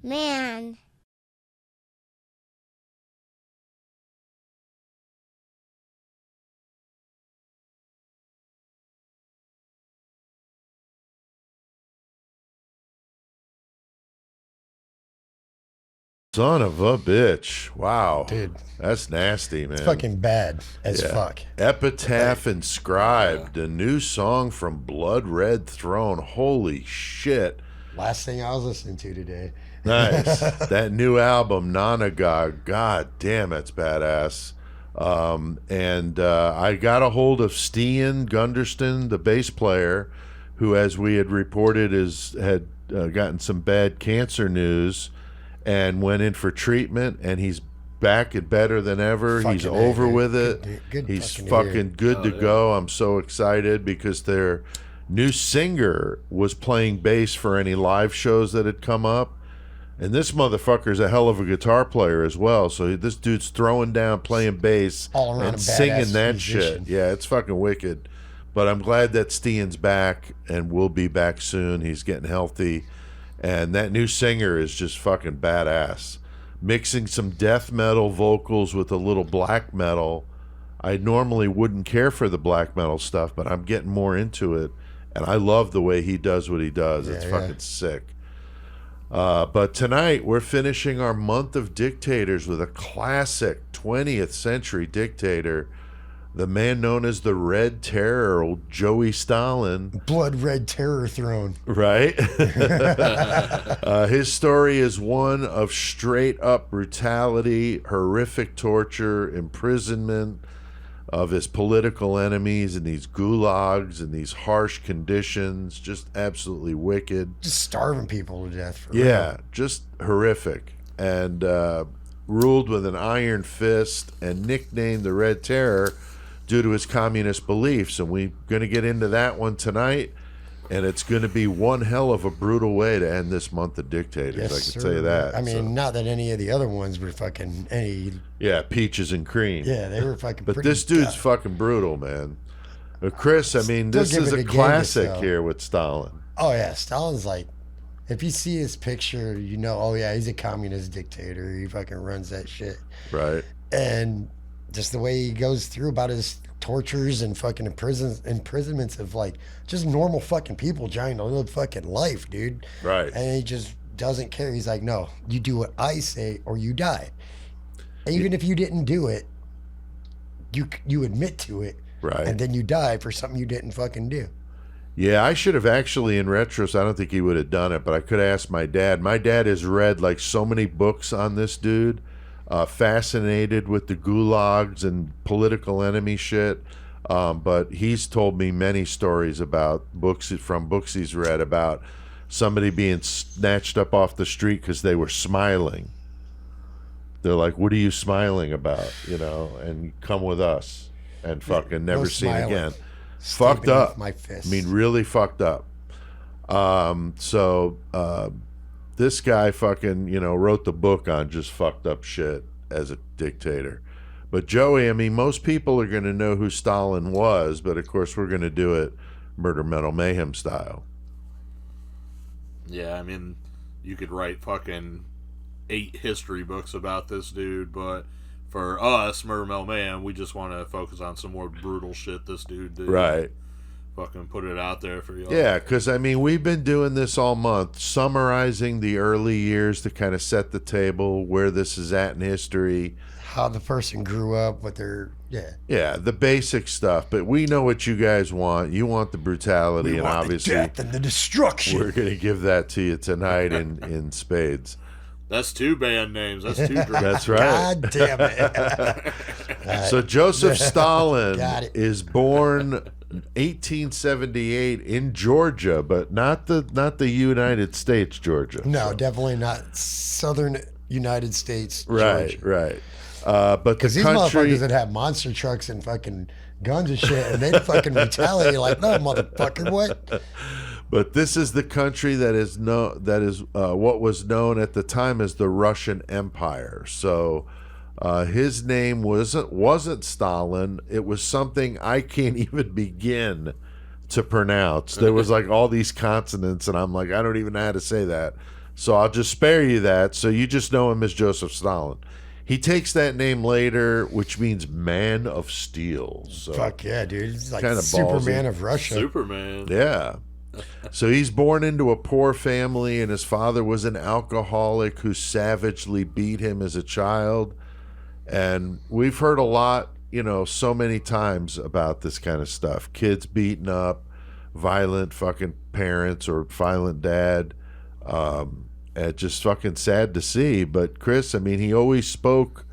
Man. Son of a bitch. Wow. Dude. That's nasty, man. It's fucking bad as fuck. Epitaph Inscribed, a new song from Blood Red Throne. Holy shit. Last thing I was listening to today. Nice. That new album, Nonagog. God damn, that's badass. I got a hold of Stian Gunderston, the bass player, who, as we had reported, had gotten some bad cancer news and went in for treatment, and he's back and better than ever. He's over with it. He's fucking good to go. I'm so excited because their new singer was playing bass for any live shows that had come up. And this motherfucker's a hell of a guitar player as well. So this dude's throwing down, playing bass, all around and singing that shit. Yeah, it's fucking wicked. But I'm glad that Stian's back and will be back soon. He's getting healthy. And that new singer is just fucking badass. Mixing some death metal vocals with a little black metal. I normally wouldn't care for the black metal stuff, but I'm getting more into it. And I love the way he does what he does. It's fucking sick. But tonight we're finishing our month of dictators with a classic 20th century dictator, the man known as the Red Terror, old Joey Stalin. Blood Red Terror Throne. Right? His story is one of straight up brutality, horrific torture, imprisonment of his political enemies in these gulags and these harsh conditions, just absolutely wicked. Just starving people to death. For real. Just horrific. And ruled with an iron fist and nicknamed the Red Terror due to his communist beliefs. And we're going to get into that one tonight. And it's going to be one hell of a brutal way to end this month of dictators. Yes, I can tell you that. I mean, not that any of the other ones were fucking any. Yeah, peaches and cream. Yeah, they were fucking. But this dude's fucking brutal, man. Chris, I mean, this is a classic here with Stalin. Oh yeah, Stalin's like, if you see his picture, you know, oh yeah, he's a communist dictator. He fucking runs that shit. Right. And just the way he goes through about his tortures and fucking imprisonments of like just normal fucking people trying to live fucking life, dude. Right. And he just doesn't care. He's like, no, you do what I say or you die. And even if you didn't do it, you admit to it. Right. And then you die for something you didn't fucking do. Yeah, I should have actually, in retrospect, I don't think he would have done it, but I could have asked my dad. My dad has read like so many books on this dude. Fascinated with the gulags and political enemy shit, but he's told me many stories about books he's read about somebody being snatched up off the street because they were smiling. They're like, "What are you smiling about?" You know, and come with us, and fucking never seen again. Fucked up. My fist. I mean, really fucked up. This guy fucking, wrote the book on just fucked up shit as a dictator. But Joey, I mean, most people are going to know who Stalin was, but of course we're going to do it Murder Metal Mayhem style. Yeah, I mean, you could write fucking 8 history books about this dude, but for us, Murder Metal Mayhem, we just want to focus on some more brutal shit this dude did. Right. Fucking put it out there for y'all. Yeah, because, I mean, we've been doing this all month, summarizing the early years to kind of set the table, where this is at in history. How the person grew up, what their, Yeah, the basic stuff. But we know what you guys want. You want the brutality, we and want obviously the death and the destruction. We're going to give that to you tonight in spades. That's 2 band names. That's 2 drinks. That's right. God damn it. So Joseph Stalin is born 1878 in Georgia, but not the United States Georgia. No, definitely not southern United States Right, Georgia. right. But because the these country motherfuckers that have monster trucks and fucking guns and shit, and they fucking retaliate like, no, motherfucker, what? But this is the country that is what was known at the time as the Russian Empire. So his name wasn't Stalin. It was something I can't even begin to pronounce. There was like all these consonants, and I'm like, I don't even know how to say that. So I'll just spare you that. So you just know him as Joseph Stalin. He takes that name later, which means Man of Steel. So fuck yeah, dude. He's like kinda Superman ballsy. of Russia. Superman. yeah. So he's born into a poor family, and his father was an alcoholic who savagely beat him as a child. And we've heard a lot, so many times about this kind of stuff. Kids beaten up, violent fucking parents or violent dad. And just fucking sad to see. But Chris, I mean, he always spoke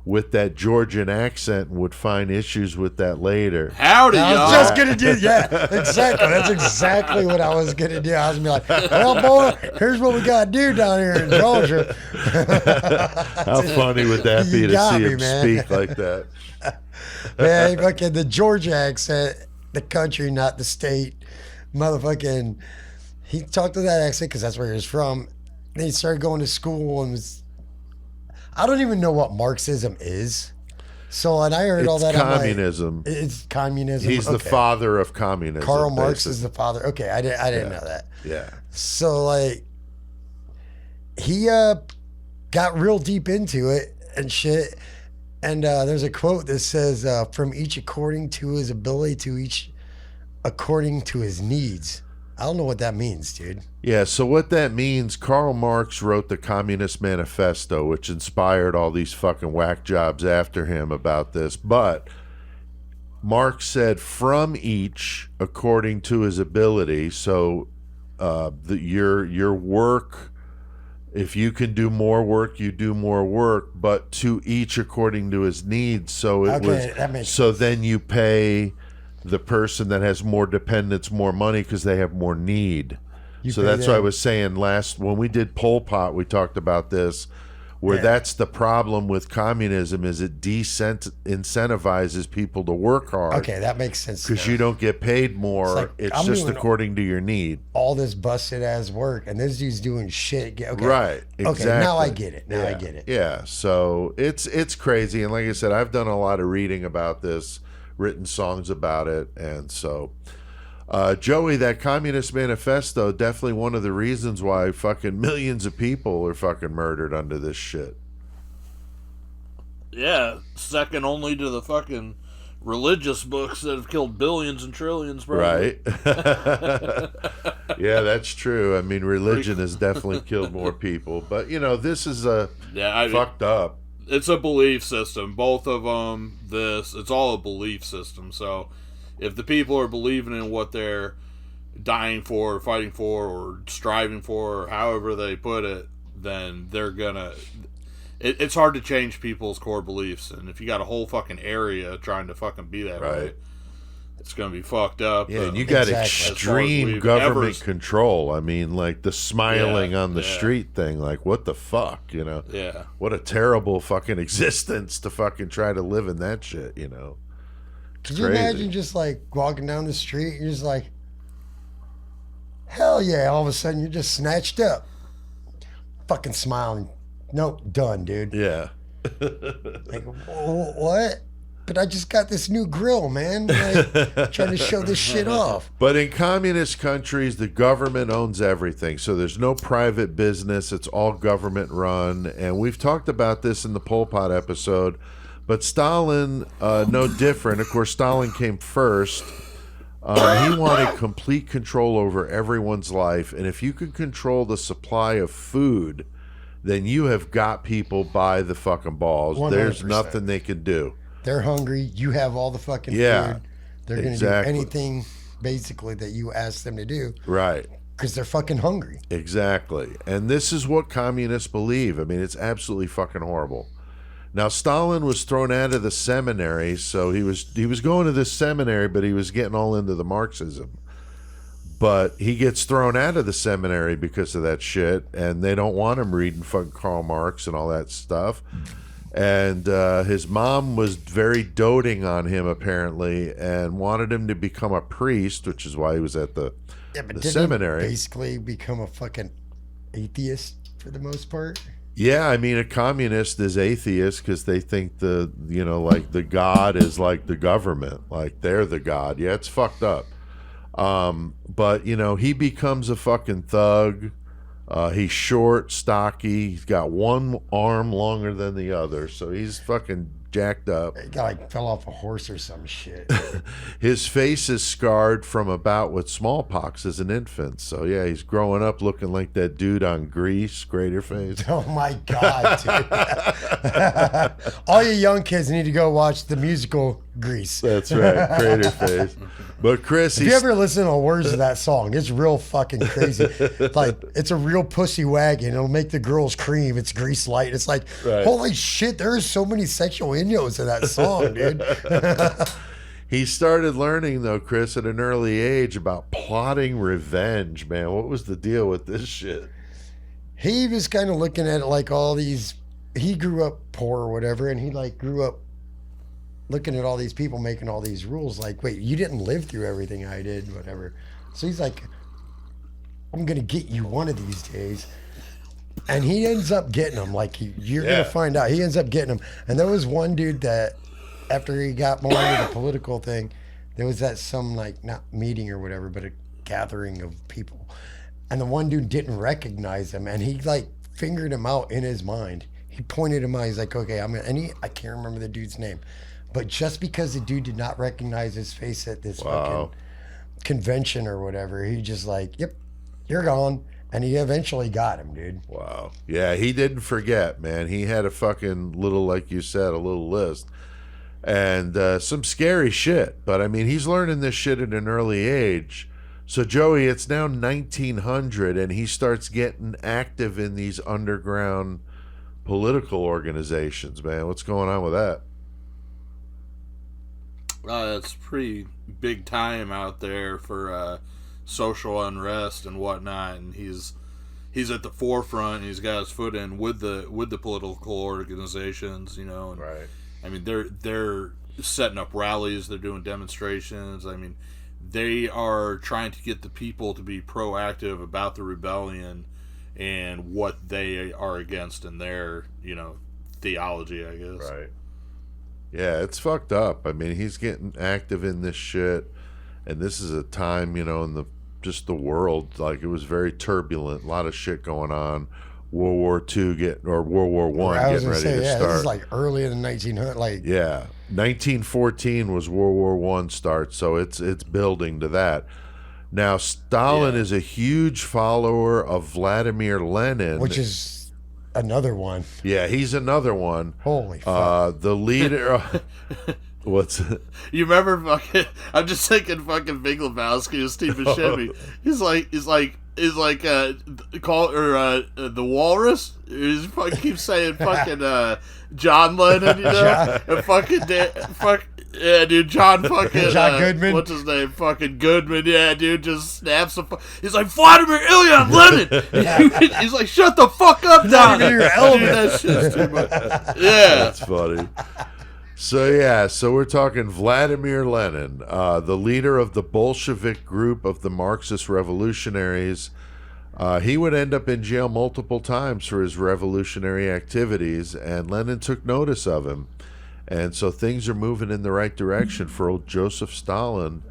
with that Georgian accent and would find issues with that later. Howdy, I y'all. was just gonna do, yeah, exactly. That's exactly what I was gonna do. I was gonna be like, well, boy, here's what we gotta do down here in Georgia. How funny would that be You to got see me, him man. speak like that? Man, fucking the Georgia accent, the country, not the state, motherfucking. He talked to that accent because that's where he was from. And he started going to school and was. I don't even know what Marxism is. So, and I heard all It's that. I'm like, communism. it's communism. He's the Okay. father of communism. Karl Marx basically. is the father. Okay, I didn't know that. Yeah. So like, he got real deep into it and shit. And there's a quote that says, "From each according to his ability, to each according to his needs." I don't know what that means, dude. Yeah, so what that means, Karl Marx wrote the Communist Manifesto, which inspired all these fucking whack jobs after him about this. But Marx said, from each according to his ability. So your work, if you can do more work, you do more work, but to each according to his needs. So it Okay, that makes so then you pay the person that has more dependents more money because they have more need. So pay that's why I them. was saying when we did Pol Pot, we talked about this, where Yeah. that's the problem with communism is it incentivizes people to work hard. Okay, that makes sense. Because now. you don't get paid more. It's like, It's I'm just doing according to your need. all this busted ass work, and this dude's doing shit. Okay. Right. Exactly. Okay, now I get it. Now I Yeah. get it. Yeah. So it's crazy. And like I said, I've done a lot of reading about this, written songs about it. And so, Joey, that Communist Manifesto, definitely one of the reasons why fucking millions of people are fucking murdered under this shit. Yeah, second only to the fucking religious books that have killed billions and trillions, bro. Right. Yeah, that's true. I mean, religion has definitely killed more people. But, this is fucked up. It's a belief system. Both of them, it's all a belief system. So if the people are believing in what they're dying for, or fighting for, or striving for, or however they put it, then they're gonna... It's hard to change people's core beliefs. And if you got a whole fucking area trying to fucking be that way, it's gonna be fucked up. Yeah, and you got Exactly. extreme government control. I mean, like the smiling on the street thing. Like, what the fuck, Yeah. What a terrible fucking existence to fucking try to live in that shit, Could you imagine just like walking down the street and you're just like, hell yeah, all of a sudden you're just snatched up. Fucking smiling. Nope, done, dude. Yeah. Like, what? But I just got this new grill, man. Like, trying to show this shit off. But in communist countries, the government owns everything. So there's no private business. It's all government run. And we've talked about this in the Pol Pot episode. But Stalin, no different. Of course, Stalin came first. He wanted complete control over everyone's life. And if you can control the supply of food, then you have got people by the fucking balls. 100%. There's nothing they can do. They're hungry. You have all the fucking food. They're going to exactly. do anything, basically, that you ask them to do. Right. Because they're fucking hungry. Exactly. And this is what communists believe. I mean, it's absolutely fucking horrible. Now, Stalin was thrown out of the seminary, so he was going to this seminary, but he was getting all into the Marxism. But he gets thrown out of the seminary because of that shit, and they don't want him reading fucking Karl Marx and all that stuff. And his mom was very doting on him, apparently, and wanted him to become a priest, which is why he was at the seminary. He basically become a fucking atheist for the most part. Yeah, I mean, a communist is atheist because they think like the God is like the government, like they're the God. Yeah, it's fucked up. But he becomes a fucking thug. He's short, stocky. He's got one arm longer than the other, so he's fucking jacked up. He got like fell off a horse or some shit. His face is scarred from a bout with smallpox as an infant. So yeah, he's growing up looking like that dude on Grease, Greater Face. Oh my God, dude. All you young kids need to go watch the musical Grease. That's right, Greater Face. But Chris, if you ever listen to the words of that song, it's real fucking crazy. Like, it's a real pussy wagon. It'll make the girls cream. It's Grease Light. It's like, holy shit, there's so many sexual innuendos in that song, dude. He started learning, though, Chris, at an early age about plotting revenge, man. What was the deal with this shit? He was kind of looking at it like all these, he grew up poor or whatever, and he like grew up looking at all these people making all these rules, like, wait, you didn't live through everything I did, whatever. So he's like, I'm gonna get you one of these days. And he ends up getting them. Like, you're gonna find out. He ends up getting them. And there was one dude that, after he got more into the political thing, there was that some, like, not meeting or whatever, but a gathering of people. And the one dude didn't recognize him, and he like fingered him out in his mind. He pointed him out. He's like, okay, I can't remember the dude's name. But just because the dude did not recognize his face at this fucking convention or whatever, he just like, yep, you're gone. And he eventually got him, dude. Wow. Yeah, he didn't forget, man. He had a fucking little, like you said, a little list. And some scary shit. But, I mean, he's learning this shit at an early age. So, Joey, it's now 1900, and he starts getting active in these underground political organizations, man. What's going on with that? It's pretty big time out there for social unrest and whatnot, and he's at the forefront. He's got his foot in with the political organizations, you know. And, right. I mean, they're setting up rallies. They're doing demonstrations. I mean, they are trying to get the people to be proactive about the rebellion and what they are against in their, you know, theology, I guess. Right. Yeah, it's fucked up. I mean, he's getting active in this shit, and this is a time, you know, in the world, like, it was very turbulent. A lot of shit going on. World War II World War I getting ready to start. This is like early in the 1900s. Like, yeah, 1914 was World War I start, so it's building to that. Now, Stalin is a huge follower of Vladimir Lenin, which is another one. Yeah, he's another one. Holy fuck. The leader. What's it? You remember fucking? I'm just thinking fucking Big Lebowski and Steve Buscemi. He's like the Walrus. He fucking keeps saying fucking John Lennon, you know, and fucking yeah, dude, John Goodman. What's his name? Fucking Goodman. Yeah, dude, just snaps the. He's like Vladimir Ilyich Lenin. He's like, shut the fuck up, Don. Your element. That shit's too much. Yeah, that's funny. So we're talking Vladimir Lenin, the leader of the Bolshevik group of the Marxist revolutionaries. He would end up in jail multiple times for his revolutionary activities, and Lenin took notice of him. And so things are moving in the right direction for old Joseph Stalin.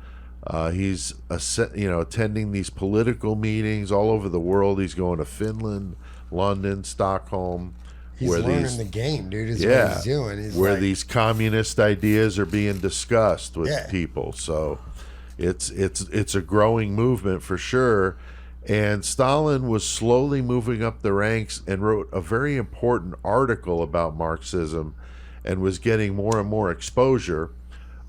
He's attending these political meetings all over the world. He's going to Finland, London, Stockholm. He's learning the game, dude. Is what he's doing. He's where these communist ideas are being discussed with people. So it's a growing movement for sure. And Stalin was slowly moving up the ranks and wrote a very important article about Marxism and was getting more and more exposure.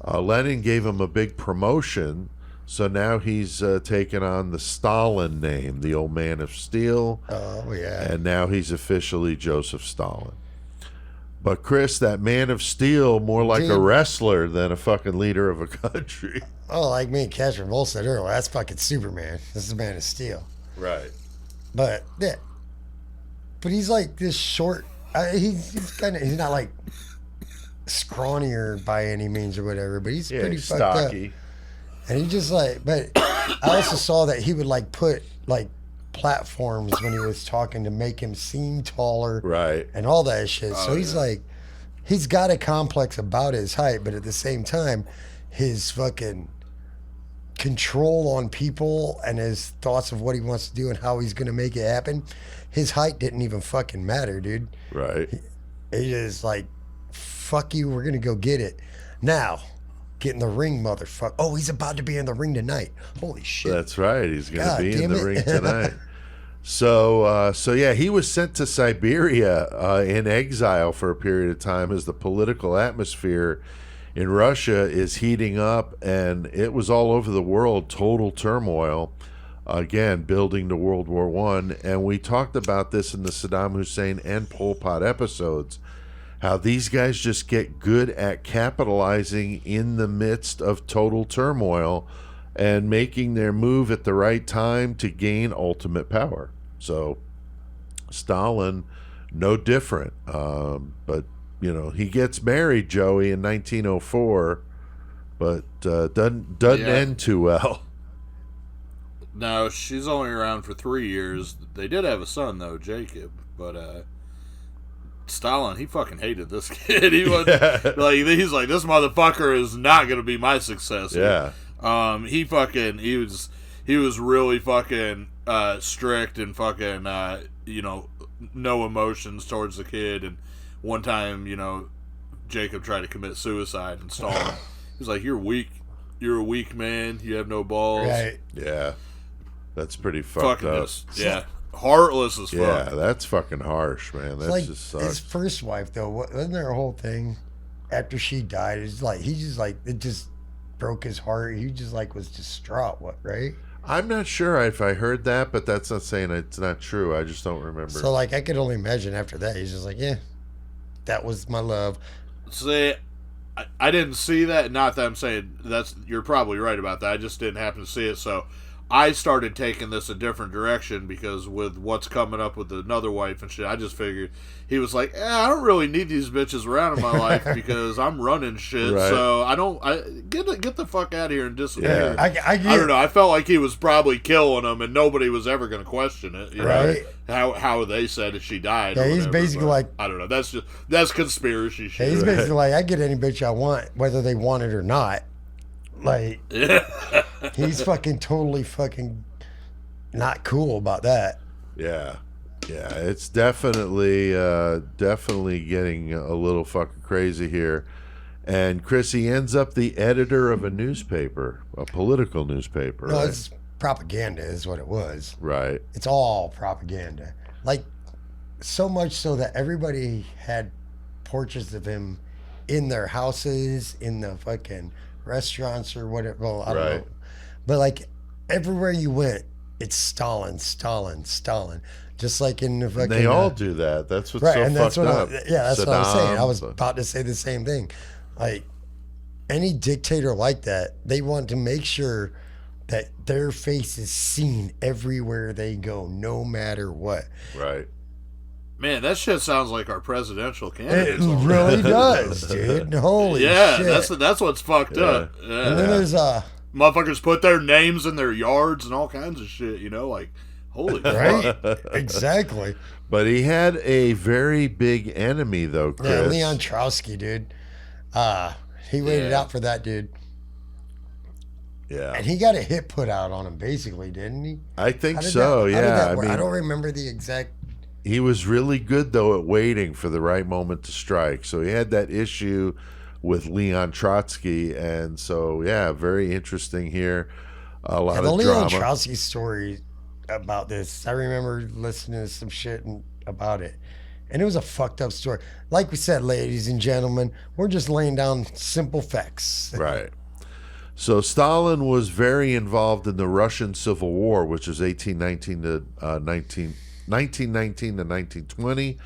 Lenin gave him a big promotion, so now he's taken on the Stalin name, the old man of steel. Oh, yeah. And now he's officially Joseph Stalin. But Chris, that man of steel, more like a wrestler than a fucking leader of a country. Oh, like me and Cashman both said earlier, that's fucking Superman. This is a man of steel. Right. But, yeah. But he's like this short, he's not like scrawnier by any means or whatever, but he's pretty stocky. Fucked up. And he just like, but I also saw that he would like put like platforms when he was talking to make him seem taller, right, and all that shit. So he's like, he's got a complex about his height, but at the same time, his fucking control on people and his thoughts of what he wants to do and how he's going to make it happen, his height didn't even fucking matter, dude. Right. He is like, fuck you, we're going to go get it. Now, get in the ring, motherfucker. Oh, he's about to be in the ring tonight. Holy shit. That's right. He's going to be in the ring tonight. So yeah, he was sent to Siberia in exile for a period of time as the political atmosphere in Russia is heating up, and it was all over the world, total turmoil, again, building to World War I. And we talked about this in the Saddam Hussein and Pol Pot episodes, how these guys just get good at capitalizing in the midst of total turmoil and making their move at the right time to gain ultimate power. So Stalin, no different. But, you know, he gets married, Joey, in 1904, but doesn't end too well. No, she's only around for 3 years. They did have a son, though, Jacob, but Stalin, he fucking hated this kid. He was he's like, this motherfucker is not going to be my successor. Yeah. He was really fucking strict and fucking no emotions towards the kid. And one time, Jacob tried to commit suicide, and Stalin, he's like, "You're weak. You're a weak man. You have no balls." Right. Yeah. That's pretty fucked up. Yeah. Heartless as fuck. Yeah, that's fucking harsh, man. That's like just sucks. his first wife, though. Wasn't there a whole thing after she died? It's like it just broke his heart. He just was distraught. What, right? I'm not sure if I heard that, but that's not saying it's not true. I just don't remember. So I could only imagine after that, he's just like, yeah, that was my love. See, I didn't see that. Not that I'm saying you're probably right about that. I just didn't happen to see it. So I started taking this a different direction because with what's coming up with another wife and shit, I just figured he was like, I don't really need these bitches around in my life because I'm running shit. Right. So I get the fuck out of here and disappear. Yeah. I don't know. I felt like he was probably killing them and nobody was ever going to question it. You right. know? How they said that she died. Yeah, or he's whatever, basically like, I don't know. That's conspiracy shit. Yeah, he's basically like, I get any bitch I want, whether they want it or not. Like, he's fucking totally fucking not cool about that. Yeah. Yeah, it's definitely getting a little fucking crazy here. And Chris, he ends up the editor of a newspaper, a political newspaper. No, right? It's propaganda is what it was. Right. It's all propaganda. Like, so much so that everybody had portraits of him in their houses, in the fucking restaurants or whatever. Well, I don't know. But everywhere you went, it's Stalin, Stalin, Stalin. Just like in the fucking... They all do that. That's what's right, so and that's fucked what up. that's Saddam, what I was saying. I was about to say the same thing. Like, any dictator like that, they want to make sure that their face is seen everywhere they go, no matter what. Right. Man, that shit sounds like our presidential candidates. It really does, dude. Holy shit. Yeah, that's what's fucked up. Yeah. And then there's motherfuckers put their names in their yards and all kinds of shit, holy right? fuck. Exactly. But he had a very big enemy, though, Chris. Yeah, Leon Trotsky, dude. He waited out for that dude. Yeah. And he got a hit put out on him, basically, didn't he? I think so, yeah. I don't remember the exact... He was really good, though, at waiting for the right moment to strike. So he had that issue with Leon Trotsky. And so, yeah, very interesting here. A lot of drama. The Leon Trotsky story about this, I remember listening to some shit about it. And it was a fucked up story. Like we said, ladies and gentlemen, we're just laying down simple facts. Right. So Stalin was very involved in the Russian Civil War, which was 1919 to 1920.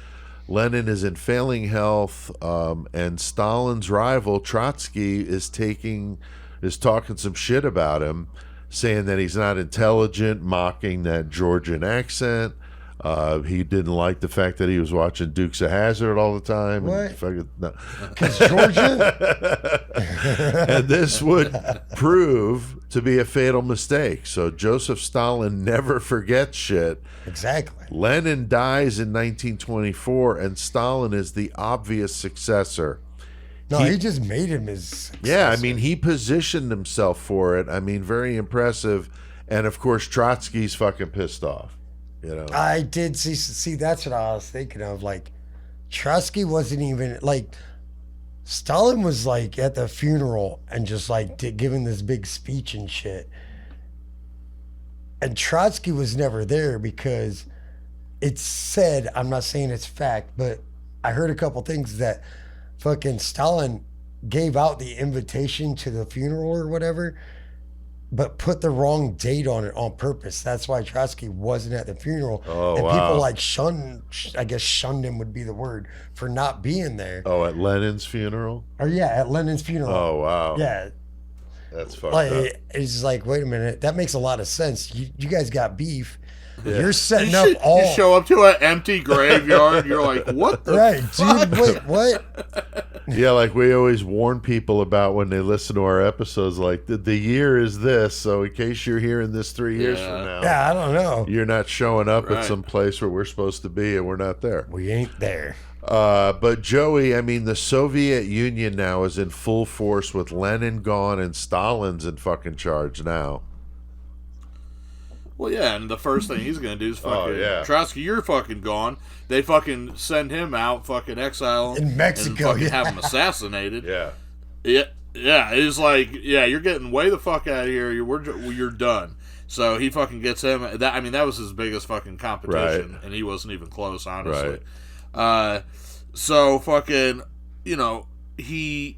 Lenin is in failing health, and Stalin's rival Trotsky is talking some shit about him, saying that he's not intelligent, mocking that Georgian accent. He didn't like the fact that he was watching Dukes of Hazzard all the time. What? No. Because Georgia? And this would prove to be a fatal mistake. So Joseph Stalin never forgets shit. Exactly. Lenin dies in 1924, and Stalin is the obvious successor. No, he just made him his successor. Yeah, I mean, he positioned himself for it. I mean, very impressive. And of course, Trotsky's fucking pissed off. You know, I did see. That's what I was thinking of. Like, Trotsky wasn't even like. Stalin was like at the funeral and just like giving this big speech and shit. And Trotsky was never there because it's said, I'm not saying it's fact, but I heard a couple things that fucking Stalin gave out the invitation to the funeral or whatever, but put the wrong date on it on purpose. That's why Trotsky wasn't at the funeral. Oh, and wow. people like shunned him would be the word for not being there. Oh, at Lenin's funeral? Or yeah, at Lenin's funeral. Oh, wow. Yeah. That's fucked Like, up. it's just like, wait a minute, that makes a lot of sense. You guys got beef. Yeah. You're setting up You all show up to an empty graveyard. You're like, what the right, fuck? dude. Wait, what? Yeah, like we always warn people about when they listen to our episodes, like the year is this, so in case you're hearing this 3 years from now, Yeah, I don't know. you're not showing up at Right. some place where we're supposed to be and we're not there. We ain't there. But Joey, I mean, the Soviet Union now is in full force with Lenin gone and Stalin's in fucking charge now. Well, yeah, and the first thing he's gonna do is fucking yeah. Trotsky, you're fucking gone. They fucking send him out, fucking exile In Mexico, and fucking yeah. have him assassinated. Yeah. Yeah. It's like, yeah, you're getting way the fuck out of here. You're done. So he fucking gets him. That was his biggest fucking competition, Right. and he wasn't even close, honestly. Right. So fucking, he.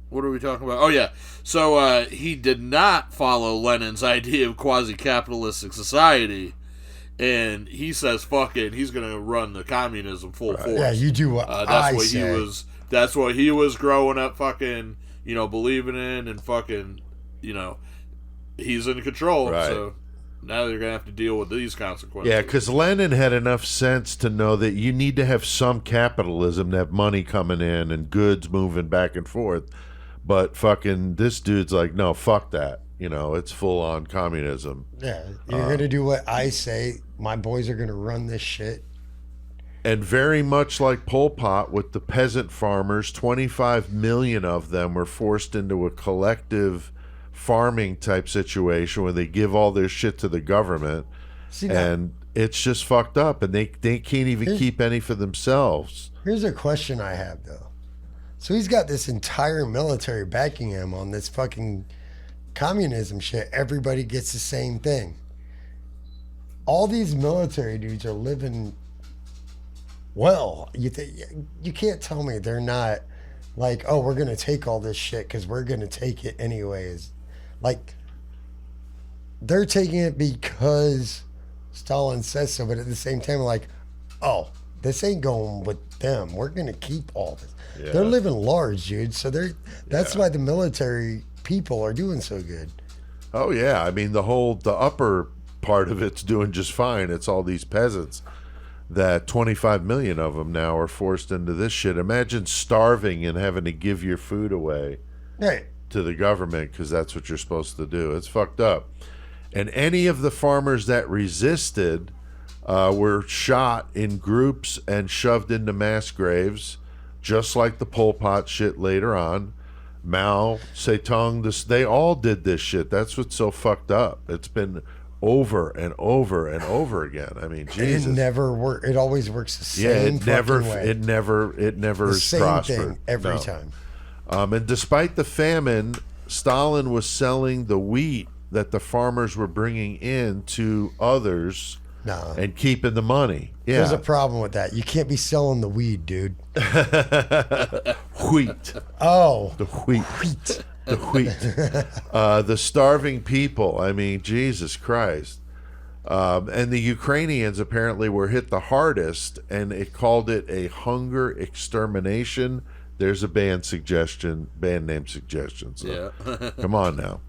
What are we talking about? Oh yeah. So he did not follow Lenin's idea of quasi-capitalistic society, and he says, "Fuck it." He's gonna run the communism full force. Yeah, you do what That's what say. he was. That's what he was growing up, fucking, believing in, and fucking, he's in control. Right. So now they're gonna have to deal with these consequences. Yeah, because Lenin had enough sense to know that you need to have some capitalism to have money coming in and goods moving back and forth. But fucking this dude's like, no, fuck that. It's full on communism. Yeah, you're gonna do what I say. My boys are gonna run this shit. And very much like Pol Pot with the peasant farmers, 25 million of them were forced into a collective farming type situation where they give all their shit to the government. See, now, And it's just fucked up. And they can't even keep any for themselves. here's a question I have though. So he's got this entire military backing him on this fucking communism shit. Everybody gets the same thing. All these military dudes are living well. You can't tell me they're not like, oh, we're gonna take all this shit because we're gonna take it anyways. Like, they're taking it because Stalin says so, but at the same time, like, oh, this ain't going with them. We're gonna keep all this. Yeah. They're living large, dude. So that's why the military people are doing so good. Oh, yeah. I mean, the upper part of it's doing just fine. It's all these peasants that 25 million of them now are forced into this shit. Imagine starving and having to give your food away Right. to the government because that's what you're supposed to do. It's fucked up. And any of the farmers that resisted were shot in groups and shoved into mass graves, just like the Pol Pot shit later on. Mao Zedong, they all did this shit. That's what's so fucked up. It's been over and over and over again. I mean, Jesus. It never works. It always works the same. Yeah, it never the has same prospered thing every No. time. And despite the famine, Stalin was selling the wheat that the farmers were bringing in to others No. and keeping the money. Yeah, There's a problem with that. You can't be selling the weed, dude. wheat, Oh. the wheat, the wheat, the starving people. I mean, Jesus Christ. And the Ukrainians apparently were hit the hardest, and it called it a hunger extermination. There's a band name suggestion. So Yeah. come on now.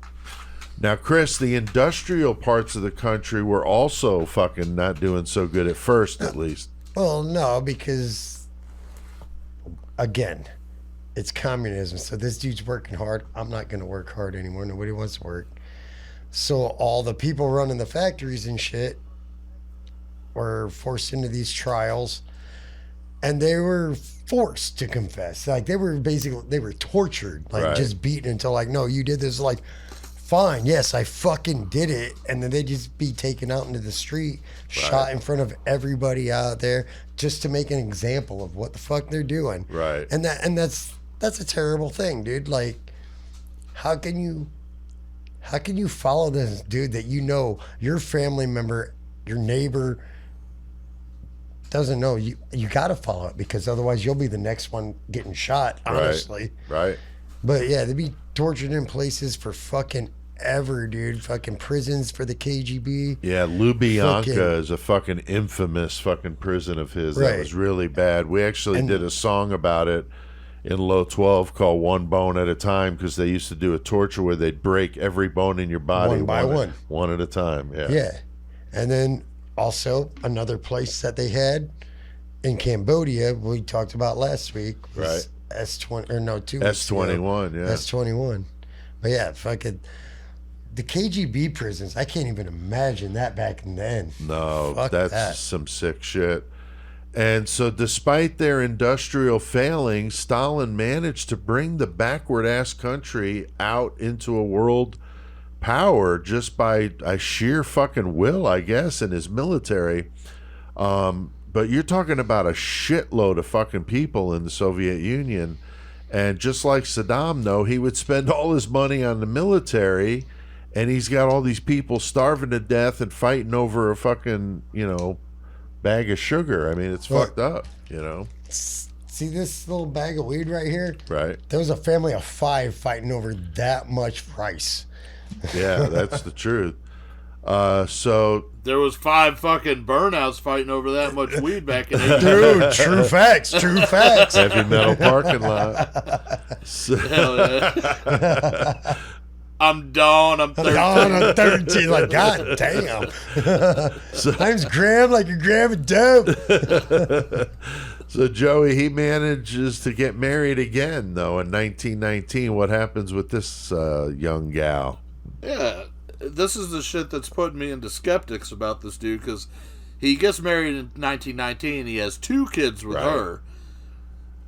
Now, Chris, the industrial parts of the country were also fucking not doing so good at first, at least. Well, no, because, again, it's communism. So this dude's working hard. I'm not going to work hard anymore. Nobody wants to work. So all the people running the factories and shit were forced into these trials. and they were forced to confess. Like they were tortured, like just beaten until like, no, you did this. Like, fine, yes, I fucking did it, and then they just be taken out into the street, shot in front of everybody out there, just to make an example of what the fuck they're doing. Right. And that's a terrible thing, dude. Like, how can you follow this dude that you know your family member, your neighbor doesn't know? You got to follow it, because otherwise you'll be the next one getting shot, honestly. Right. But yeah, they'd be tortured in places for fucking ever, dude. Fucking prisons for the KGB. Yeah, Lubyanka is a fucking infamous fucking prison of his. That was really bad. We actually did a song about it in Low 12 called One Bone at a Time, because they used to do a torture where they'd break every bone in your body one by one. One at a time. Yeah. Yeah. And then also another place that they had in Cambodia, we talked about last week, was S20 or no, 2 weeks ago. S21, yeah. S21. But yeah, fucking the KGB prisons, I can't even imagine that back then. No, that's some sick shit. And so despite their industrial failings, Stalin managed to bring the backward-ass country out into a world power just by a sheer fucking will, I guess, in his military. But you're talking about a shitload of fucking people in the Soviet Union. And just like Saddam, though, he would spend all his money on the military, and he's got all these people starving to death and fighting over a fucking, bag of sugar. I mean, it's fucked up, See this little bag of weed right here? Right. There was a family of 5 fighting over that much rice. Yeah, that's the truth. So there was 5 fucking burnouts fighting over that much weed back in 18. Dude, true facts. Heavy metal parking lot. So, Hell yeah. I'm done. I'm 13. I'm 13. Like, god damn. Name's Graham, like you're grabbing dope. So Joey, he manages to get married again, though, in 1919. What happens with this young gal? Yeah, this is the shit that's putting me into skeptics about this dude, because he gets married in 1919. He has 2 kids with her.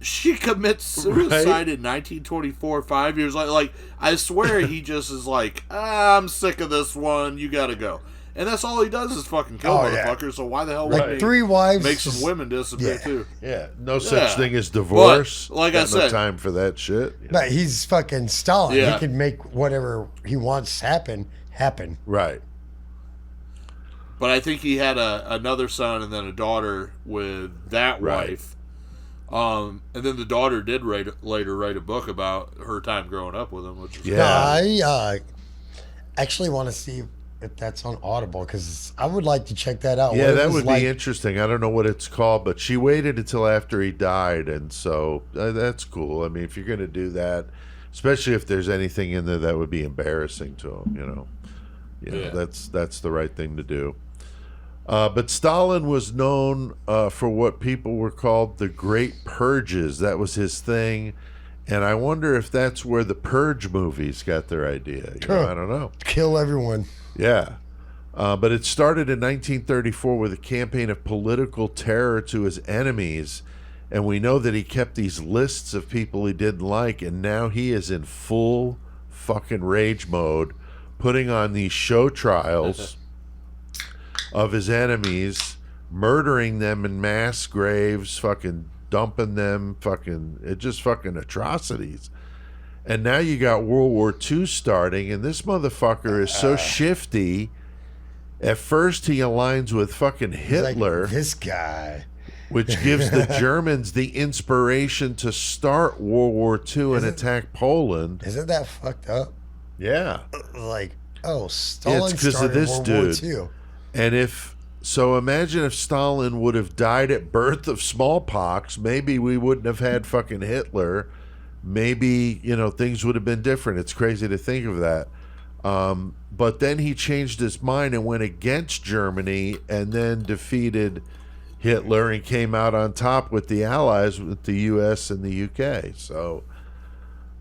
She commits suicide in 1924, 5 years later. Like, I swear he just is like, I'm sick of this one, you gotta go. And that's all he does is fucking kill motherfuckers, so why the hell would he 3 wives make some women disappear too? Yeah, no such thing as divorce. But, like I said, no time for that shit. But he's fucking Stalin. Yeah. He can make whatever he wants happen. Right. But I think he had another son and then a daughter with that wife. And then the daughter did later write a book about her time growing up with him, which is No, I actually want to see if that's on Audible, because I would like to check that out. Yeah, that would be interesting. I don't know what it's called, but she waited until after he died, and so that's cool. I mean, if you're going to do that, especially if there's anything in there that would be embarrassing to him, that's the right thing to do. But Stalin was known for what people were called the Great Purges. That was his thing. And I wonder if that's where the Purge movies got their idea. I don't know. Kill everyone. Yeah. But it started in 1934 with a campaign of political terror to his enemies. And we know that he kept these lists of people he didn't like. And now he is in full fucking rage mode, putting on these show trials of his enemies, murdering them in mass graves, fucking dumping them, just fucking atrocities. And now you got World War II starting, and this motherfucker is so shifty. At first he aligns with fucking Hitler. Like, this guy. Which gives the Germans the inspiration to start World War II and attack Poland. Isn't that fucked up? Yeah. Like, Stalin it's 'cause started of this World dude. War II. And imagine if Stalin would have died at birth of smallpox, maybe we wouldn't have had fucking Hitler. Maybe, things would have been different. It's crazy to think of that. But then he changed his mind and went against Germany and then defeated Hitler and came out on top with the Allies, with the U.S. and the U.K. So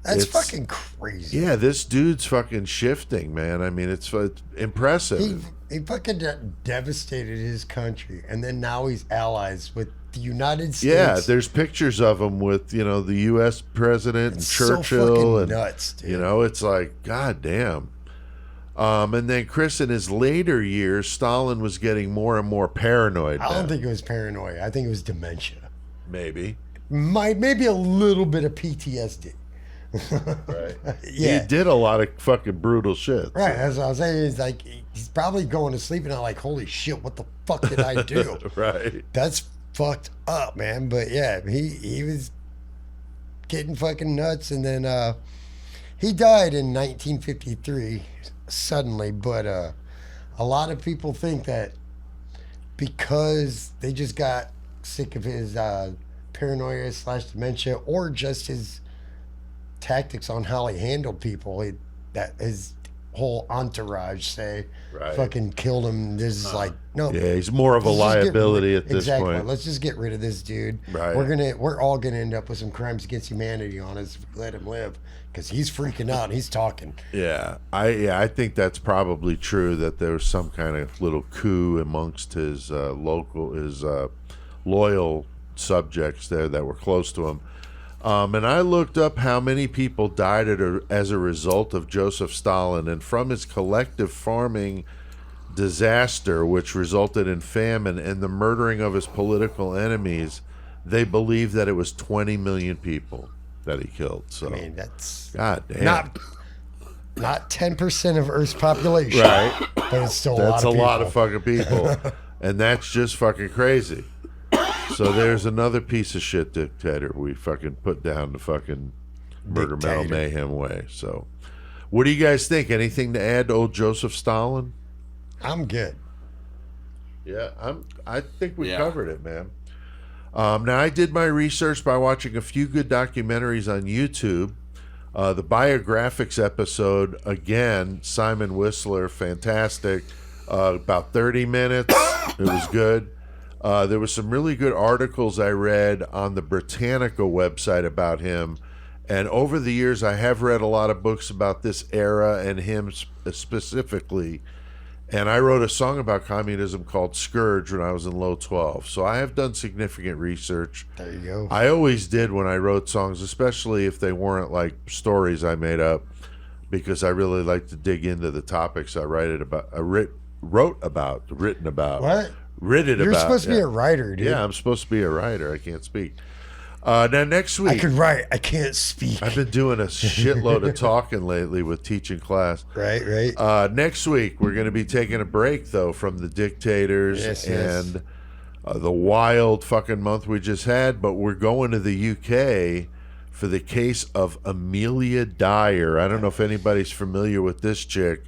That's fucking crazy. Yeah, this dude's fucking shifting, man. I mean, it's impressive. He fucking devastated his country, and then now he's allies with the United States. Yeah, there's pictures of him with, you know, the U.S. president and Churchill. So fucking and nuts, dude. You know, it's like, god damn. And then Chris, in his later years, Stalin was getting more and more paranoid. I don't think it was paranoia. I think it was dementia. Maybe. Maybe a little bit of PTSD. Right. Yeah. He did a lot of fucking brutal shit. Right. That's what I was saying. It's like he's probably going to sleep and I'm like, holy shit, what the fuck did I do? Right. That's fucked up, man. But yeah, he was getting fucking nuts, and then he died in 1953 suddenly. But a lot of people think that because they just got sick of his paranoia / dementia, or just his tactics on how he handled people, that his whole entourage fucking killed him. This is like, no, yeah, he's more of a liability at this point. Let's just get rid of this dude. Right. We're all gonna end up with some crimes against humanity on us if we let him live, because he's freaking out and he's talking. Yeah, I think that's probably true, that there was some kind of little coup amongst his loyal subjects there that were close to him. And I looked up how many people died as a result of Joseph Stalin, and from his collective farming disaster, which resulted in famine and the murdering of his political enemies, they believe that it was 20 million people that he killed. So, I mean, that's god damn, not 10% of Earth's population, right? But it's still That's a a lot lot of fucking people, and that's just fucking crazy. So there's another piece of shit dictator we fucking put down the fucking Murder Metal Mayhem way. So, what do you guys think? Anything to add to old Joseph Stalin? I'm good. Yeah, I think we covered it, man. Now, I did my research by watching a few good documentaries on YouTube. The biographics episode, again, Simon Whistler, fantastic. About 30 minutes. It was good. There was some really good articles I read on the Britannica website about him. And over the years, I have read a lot of books about this era and him specifically. And I wrote a song about communism called Scourge when I was in low 12. So I have done significant research. There you go. I always did when I wrote songs, especially if they weren't like stories I made up, because I really like to dig into the topics I wrote about. What? You're supposed to be a writer, dude. Yeah, I'm supposed to be a writer. I can't speak. Now, next week... I can write. I can't speak. I've been doing a shitload of talking lately with teaching class. Right. Next week, we're going to be taking a break, though, from the dictators and the wild fucking month we just had, but we're going to the UK for the case of Amelia Dyer. I don't know if anybody's familiar with this chick.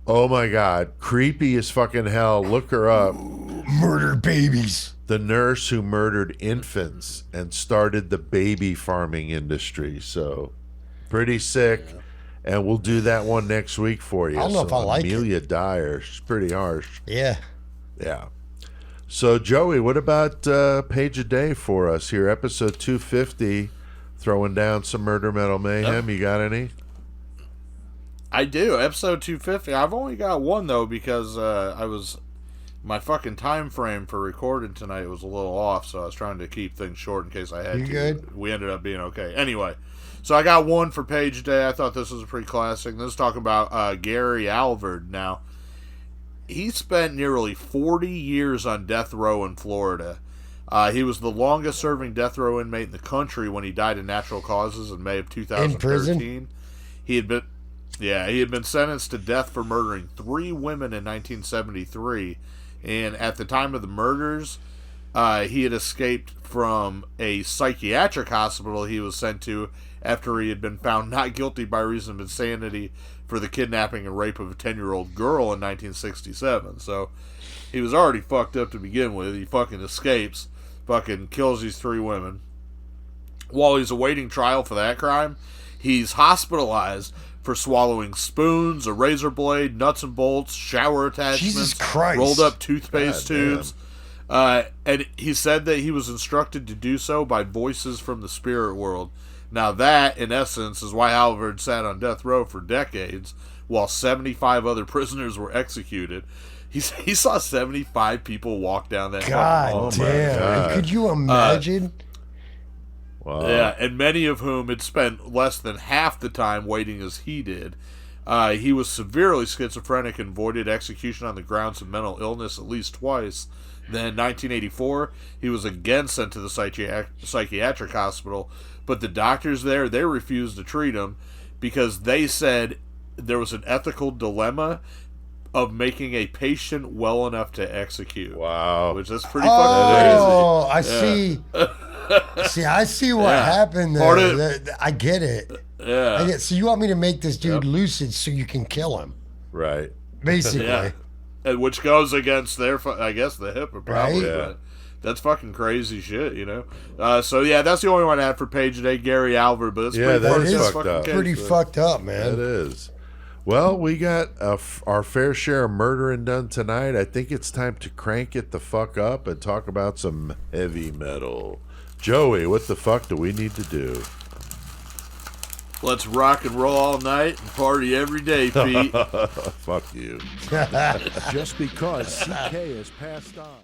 Oh, my God. Creepy as fucking hell. Look her up. Murder babies. The nurse who murdered infants and started the baby farming industry. So, pretty sick. Yeah. And we'll do that one next week for you. I don't know if I like Amelia Dyer. She's pretty harsh. Yeah. Yeah. So, Joey, what about Page a Day for us here? Episode 250. Throwing down some Murder Metal Mayhem. You got any? I do. Episode 250. I've only got one, though, because my fucking time frame for recording tonight was a little off, so I was trying to keep things short in case I had to. Good? We ended up being okay. Anyway, so I got one for Page Day. I thought this was a pretty classic. This is talking about Gary Alvord. Now, he spent nearly 40 years on death row in Florida. He was the longest-serving death row inmate in the country when he died of natural causes in May of 2013. In prison? He had been sentenced to death for murdering 3 women in 1973. And at the time of the murders, he had escaped from a psychiatric hospital he was sent to after he had been found not guilty by reason of insanity for the kidnapping and rape of a 10-year-old girl in 1967. So he was already fucked up to begin with. He fucking escapes, fucking kills these 3 women. While he's awaiting trial for that crime, he's hospitalized for swallowing spoons, a razor blade, nuts and bolts, shower attachments, Jesus Christ, rolled up toothpaste tubes. And he said that he was instructed to do so by voices from the spirit world. Now that, in essence, is why Halvard sat on death row for decades, while 75 other prisoners were executed. He saw 75 people walk down that. God damn! God. Could you imagine? Wow. Yeah, and many of whom had spent less than half the time waiting as he did. He was severely schizophrenic and avoided execution on the grounds of mental illness at least twice. Then in 1984, he was again sent to the psychiatric hospital, but the doctors there, they refused to treat him because they said there was an ethical dilemma of making a patient well enough to execute. Wow. Which is pretty fucking crazy. Oh, I see. See, I see what happened there. I get it. Yeah. So you want me to make this dude lucid so you can kill him, Right. basically. Yeah. And which goes against their, I guess, the HIPAA probably. Right? But that's fucking crazy shit, you know? So, yeah, that's the only one I have for page today, Gary Alvord. But it's pretty fucked up, man. It is. Well, we got our fair share of murdering done tonight. I think it's time to crank it the fuck up and talk about some heavy metal. Joey, what the fuck do we need to do? Let's rock and roll all night and party every day, Pete. Fuck you. Just because CK has passed on.